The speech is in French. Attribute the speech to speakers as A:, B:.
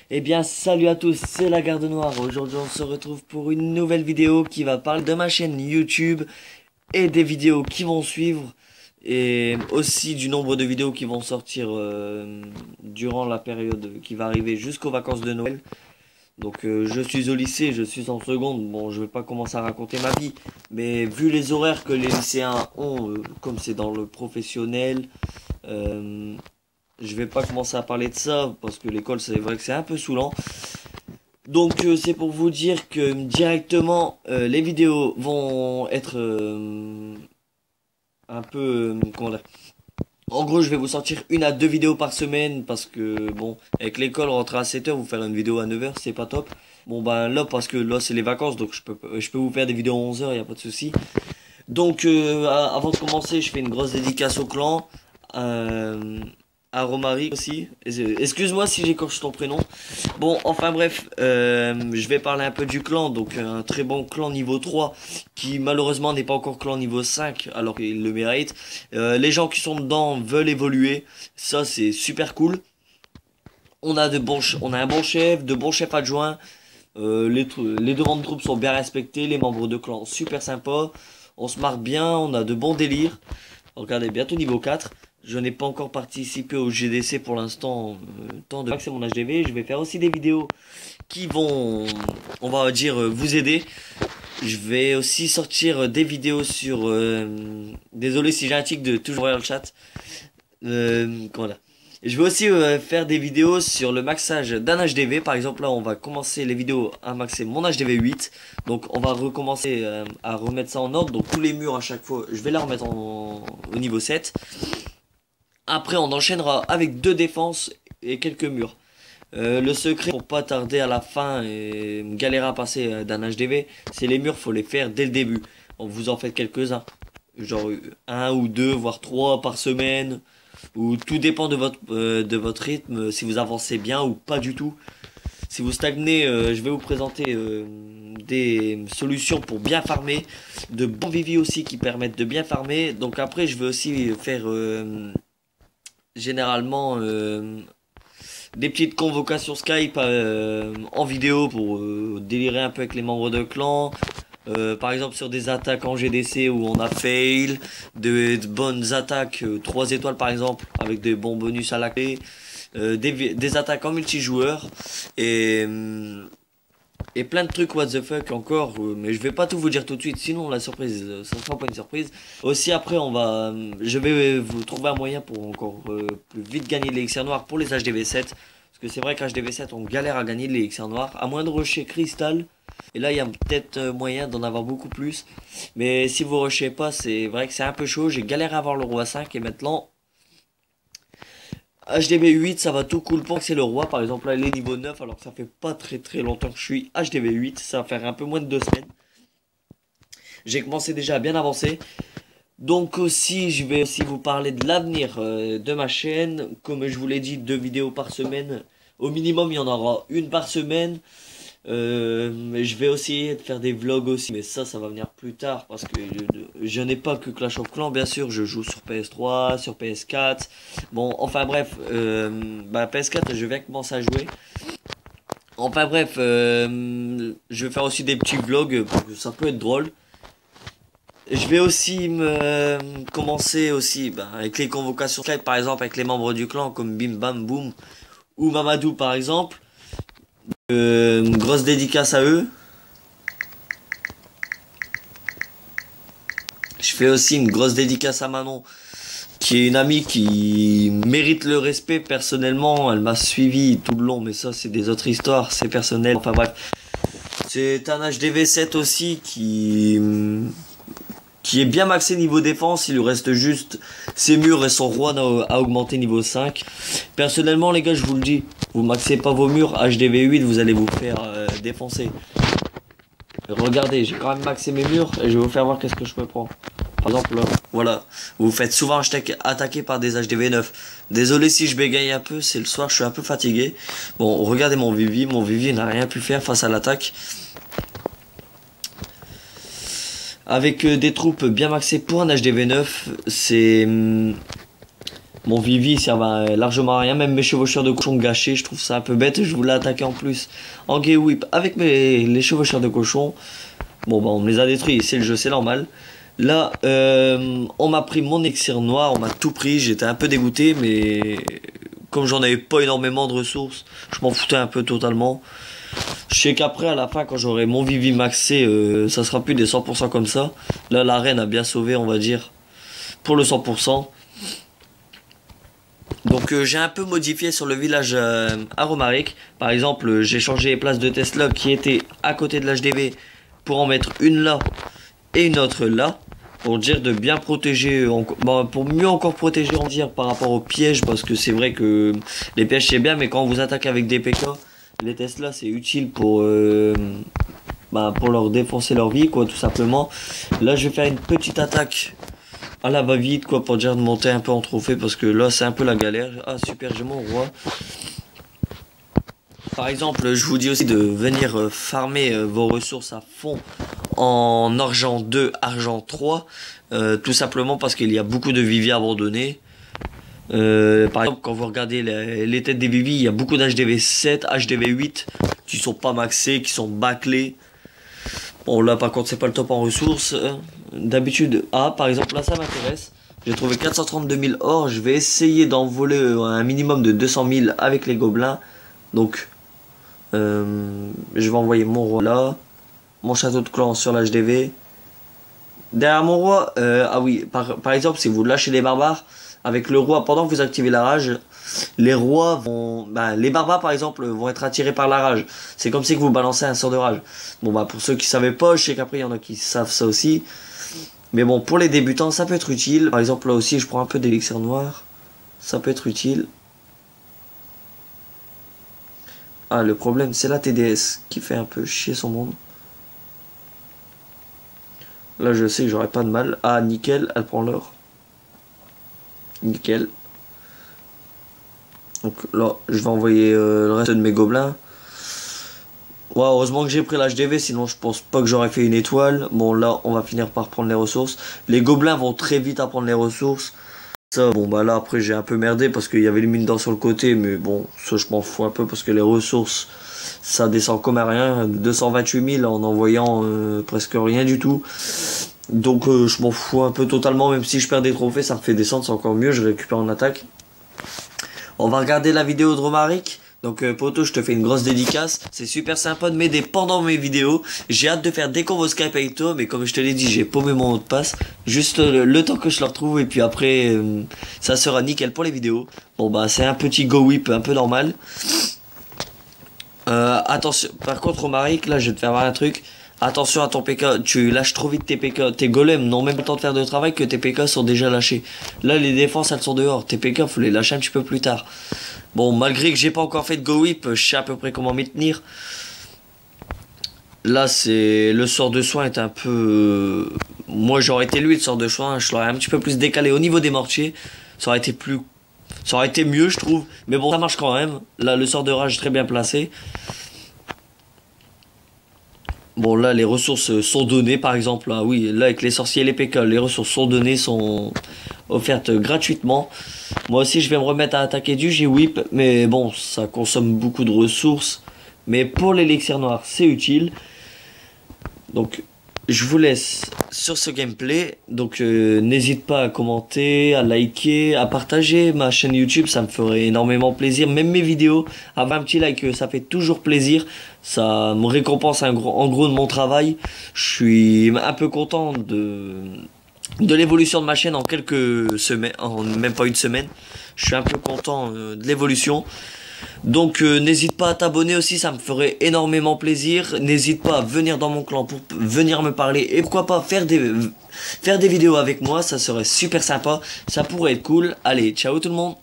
A: Eh bien, salut à tous, c'est la Garde Noire. Aujourd'hui, on se retrouve pour une nouvelle vidéo qui va parler de ma chaîne YouTube et des vidéos qui vont suivre et aussi du nombre de vidéos qui vont sortir durant la période qui va arriver jusqu'aux vacances de Noël. Donc, je suis au lycée, je suis en seconde. Bon, je vais pas commencer à raconter ma vie, mais vu les horaires que les lycéens ont, comme c'est dans le professionnel, euh, je vais pas commencer à parler de ça parce que l'école, c'est vrai que c'est un peu saoulant. Donc c'est pour vous dire que directement les vidéos vont être un peu comment dire. En gros, je vais vous sortir une à deux vidéos par semaine parce que bon, avec l'école rentrer à 7h, vous faire une vidéo à 9h, c'est pas top. Bon ben là parce que là c'est les vacances donc je peux vous faire des vidéos à 11h, y a pas de souci. Donc avant de commencer, je fais une grosse dédicace au clan. Euh, à Romaric aussi. Excuse-moi si j'écorche ton prénom. Bon, enfin bref, je vais parler un peu du clan. Donc un très bon clan niveau 3 qui malheureusement n'est pas encore clan niveau 5 alors qu'il le mérite. Les gens qui sont dedans veulent évoluer. Ça c'est super cool. On a un bon chef, de bons chefs adjoints. Les demandes de troupes sont bien respectées. Les membres de clan super sympas. On se marre bien, on a de bons délires. Regardez, bientôt niveau 4. Je n'ai pas encore participé au GDC pour l'instant. Temps de maxer mon HDV. Je vais faire aussi des vidéos qui vont, on va dire, vous aider. Je vais aussi sortir des vidéos sur... désolé si j'ai un tic de toujours voir le chat. Comment dire. Je vais aussi faire des vidéos sur le maxage d'un HDV. Par exemple, là, on va commencer les vidéos à maxer mon HDV 8. Donc, on va recommencer à remettre ça en ordre. Donc, tous les murs à chaque fois, je vais les remettre au niveau 7. Après, on enchaînera avec deux défenses et quelques murs. Le secret pour pas tarder à la fin et galérer à passer d'un HDV, c'est les murs, faut les faire dès le début. On vous en faites quelques-uns. Genre un ou deux, voire trois par semaine. Ou tout dépend de votre rythme, si vous avancez bien ou pas du tout. Si vous stagnez, je vais vous présenter des solutions pour bien farmer. De bons viviers aussi qui permettent de bien farmer. Donc après, je vais aussi faire généralement des petites convocations Skype en vidéo pour délirer un peu avec les membres de clan. Par exemple sur des attaques en GDC où on a fail, de bonnes attaques 3 étoiles par exemple avec des bons bonus à la clé, des attaques en multijoueur et plein de trucs what the fuck encore, mais je vais pas tout vous dire tout de suite, sinon la surprise, ça sera pas une surprise. Aussi après je vais vous trouver un moyen pour encore plus vite gagner l'élixir noir pour les HDV 7. Parce que c'est vrai qu'HDV 7 on galère à gagner l'élixir noir, à moins de rusher cristal. Et là il y a peut-être moyen d'en avoir beaucoup plus. Mais si vous rushez pas, c'est vrai que c'est un peu chaud, j'ai galéré à avoir le roi 5 et maintenant... HDV 8 ça va tout cool pour que c'est le roi par exemple là il est niveau 9 alors que ça fait pas très longtemps que je suis HDV 8, ça va faire un peu moins de 2 semaines. J'ai commencé déjà à bien avancer. Donc aussi je vais aussi vous parler de l'avenir de ma chaîne. Comme je vous l'ai dit, 2 vidéos par semaine. Au minimum il y en aura une par semaine. Je vais aussi de faire des vlogs aussi, mais ça va venir plus tard parce que je n'ai pas que Clash of Clans, bien sûr, je joue sur PS3, sur PS4. Bon, enfin bref, PS4, je vais commencer à jouer. Enfin bref, je vais faire aussi des petits vlogs, parce que ça peut être drôle. Je vais aussi commencer aussi avec les convocations Skype, par exemple avec les membres du clan comme Bim Bam Boom ou Mamadou par exemple. Une grosse dédicace à eux. Je fais aussi une grosse dédicace à Manon, qui est une amie qui mérite le respect personnellement. Elle m'a suivi tout le long, mais ça c'est des autres histoires, c'est personnel. Enfin bref, c'est un HDV 7 aussi qui est bien maxé niveau défense. Il lui reste juste ses murs et son roi à augmenter niveau 5. Personnellement les gars, je vous le dis, vous maxez pas vos murs HDV 8, vous allez vous faire défoncer. Regardez, j'ai quand même maxé mes murs et je vais vous faire voir qu'est-ce que je me prends. Par exemple là, voilà, vous faites souvent attaquer par des HDV 9. Désolé si je bégaye un peu, c'est le soir, je suis un peu fatigué. Bon, regardez mon Vivi n'a rien pu faire face à l'attaque. Avec des troupes bien maxées pour un HDV 9, Mon Vivi ça va largement à rien, même mes chevaucheurs de cochon gâchés, je trouve ça un peu bête, je voulais attaquer en plus en gay whip avec les chevaucheurs de cochon. Bon bah on me les a détruits, c'est le jeu, c'est normal. Là on m'a pris mon elixir noir, on m'a tout pris, j'étais un peu dégoûté, mais comme j'en avais pas énormément de ressources, je m'en foutais un peu totalement. Je sais qu'après à la fin quand j'aurai mon Vivi maxé, ça sera plus des 100% comme ça. Là la reine a bien sauvé on va dire pour le 100%. Donc j'ai un peu modifié sur le village à Romaric. Par exemple, j'ai changé les places de Tesla qui étaient à côté de l'HDV pour en mettre une là et une autre là. Pour dire de bien protéger, pour mieux encore protéger on dire par rapport aux pièges. Parce que c'est vrai que les pièges c'est bien, mais quand on vous attaque avec des PK, les Tesla c'est utile pour leur défoncer leur vie quoi tout simplement. Là je vais faire une petite attaque à la va-vite quoi pour dire de monter un peu en trophée parce que là c'est un peu la galère. Ah super, j'ai mon roi. Par exemple je vous dis aussi de venir farmer vos ressources à fond en argent 2, argent 3 tout simplement parce qu'il y a beaucoup de viviers abandonnés. Par exemple quand vous regardez les têtes des viviers, il y a beaucoup d'HDV 7, HDV 8 qui sont pas maxés, qui sont bâclés. Bon là par contre c'est pas le top en ressources. D'habitude, par exemple là ça m'intéresse. J'ai trouvé 432 000 or. Je vais essayer d'en voler un minimum de 200 000 avec les gobelins. Donc je vais envoyer mon roi là. Mon château de clan sur l'HDV. Derrière mon roi, ah oui, par exemple si vous lâchez les barbares avec le roi pendant que vous activez la rage, les rois vont, les barbares par exemple vont être attirés par la rage. C'est comme si vous balancez un sort de rage. Bon pour ceux qui savaient pas, je sais qu'après il y en a qui savent ça aussi. Mais bon pour les débutants ça peut être utile. Par exemple là aussi je prends un peu d'élixir noir. Ça peut être utile. Ah le problème c'est la TDS qui fait un peu chier son monde. Là je sais que j'aurai pas de mal. Ah nickel, elle prend l'or. Nickel. Donc là je vais envoyer le reste de mes gobelins. Ouais, heureusement que j'ai pris l'HDV, sinon je pense pas que j'aurais fait une étoile. Bon là on va finir par prendre les ressources. Les gobelins vont très vite à prendre les ressources. Ça bon là après j'ai un peu merdé parce qu'il y avait les mines d'or sur le côté. Mais bon ça je m'en fous un peu parce que les ressources ça descend comme à rien. 228 000 en envoyant presque rien du tout. Donc je m'en fous un peu totalement. Même si je perds des trophées ça me fait descendre, c'est encore mieux, je récupère en attaque. On va regarder la vidéo de Romaric. Donc poto, je te fais une grosse dédicace. C'est super sympa de m'aider pendant mes vidéos. J'ai hâte de faire des combos Skype avec toi. Mais comme je te l'ai dit, j'ai paumé mon mot de passe. Juste le temps que je le retrouve. Et puis après, ça sera nickel pour les vidéos. Bon c'est un petit go whip un peu normal. Attention, par contre Romaric, là je vais te faire voir un truc. Attention à ton PK, tu lâches trop vite tes PK. Tes golems n'ont même pas le temps de faire de travail que tes PK sont déjà lâchés. Là les défenses elles sont dehors. Tes PK faut les lâcher un petit peu plus tard. Bon malgré que j'ai pas encore fait de go whip, je sais à peu près comment m'y tenir. Là c'est le sort de soin est un peu... Moi j'aurais été lui le sort de soin, je l'aurais un petit peu plus décalé au niveau des mortiers. Ça aurait été mieux je trouve. Mais bon ça marche quand même. Là le sort de rage très bien placé. Bon là les ressources sont données par exemple. Ah oui là avec les sorciers et les PK, les ressources sont données, sont offertes gratuitement. Moi aussi je vais me remettre à attaquer du G-Whip. Mais bon ça consomme beaucoup de ressources. Mais pour l'élixir noir c'est utile. Donc je vous laisse sur ce gameplay. Donc n'hésite pas à commenter, à liker, à partager ma chaîne YouTube. Ça me ferait énormément plaisir. Même mes vidéos, avoir un petit like, ça fait toujours plaisir. Ça me récompense en gros de mon travail. Je suis un peu content de l'évolution de ma chaîne en quelques semaines, en même pas une semaine. Je suis un peu content de l'évolution. Donc n'hésite pas à t'abonner aussi, ça me ferait énormément plaisir. N'hésite pas à venir dans mon clan pour venir me parler. Et pourquoi pas faire des vidéos avec moi, ça serait super sympa. Ça pourrait être cool. Allez, ciao tout le monde.